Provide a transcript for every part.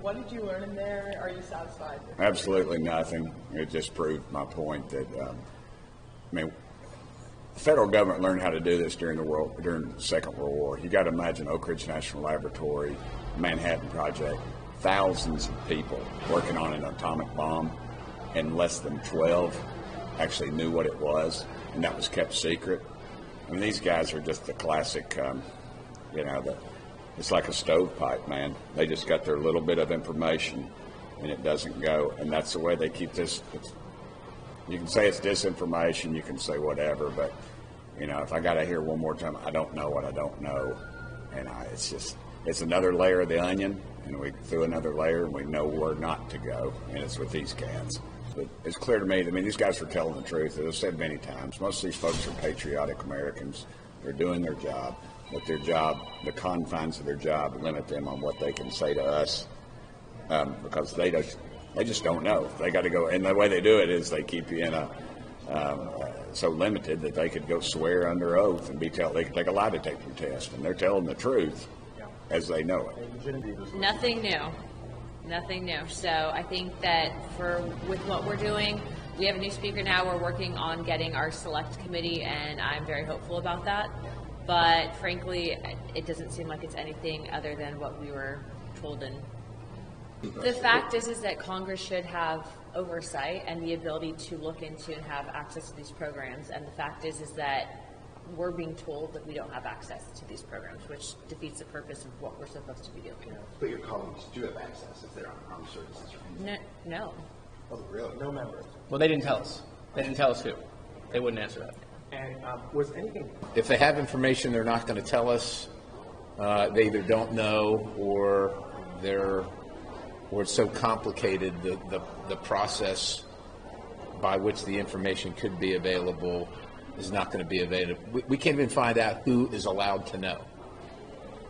What did you learn in there? Are you satisfied? Absolutely nothing. It just proved my point that, the federal government learned how to do this during the Second World War. You got to imagine Oak Ridge National Laboratory, Manhattan Project, thousands of people working on an atomic bomb, and less than 12 actually knew what it was, and that was kept secret. I mean, these guys are just the classic, it's like a stovepipe, man. They just got their little bit of information, and it doesn't go, and that's the way they keep this. You can say it's disinformation, you can say whatever, but, if I got to hear one more time, I don't know what I don't know, and it's another layer of the onion, and we threw another layer, and we know where not to go, and it's with these cans. But it's clear to me, these guys are telling the truth. As I've said many times, most of these folks are patriotic Americans. They're doing their job, but the confines of their job limit them on what they can say to us, because they just don't know. They got to go, and the way they do it is they keep you in so limited that they could go swear under oath and they could take a lie detector test, and they're telling the truth as they know it. Nothing new. Nothing new. So I think that with what we're doing, we have a new speaker now. We're working on getting our select committee, and I'm very hopeful about that. But frankly, it doesn't seem like it's anything other than what we were told. And the fact is that Congress should have oversight and the ability to look into and have access to these programs. And the fact is that we're being told that we don't have access to these programs, which defeats the purpose of what we're supposed to be doing. But your colleagues do have access if they're on armed services, right? No. Oh, really? No members. Well, they didn't tell us. They didn't tell us who. They wouldn't answer that. And was anything? If they have information they're not going to tell us, they either don't know or it's so complicated the process by which the information could be available is not going to be available. We can't even find out who is allowed to know.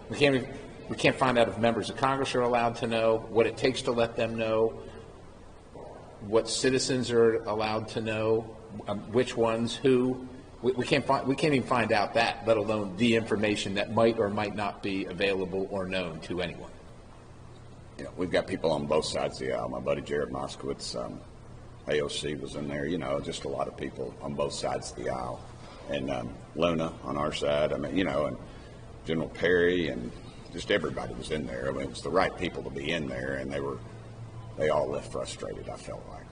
We can't find out if members of Congress are allowed to know, what it takes to let them know, what citizens are allowed to know, which ones, who. We can't even find out that, let alone the information that might or might not be available or known to anyone. We've got people on both sides of the aisle. My buddy Jared Moskowitz, AOC was in there, just a lot of people on both sides of the aisle. And Luna on our side, and General Perry, and just everybody was in there. It was the right people to be in there, and they all left frustrated, I felt like.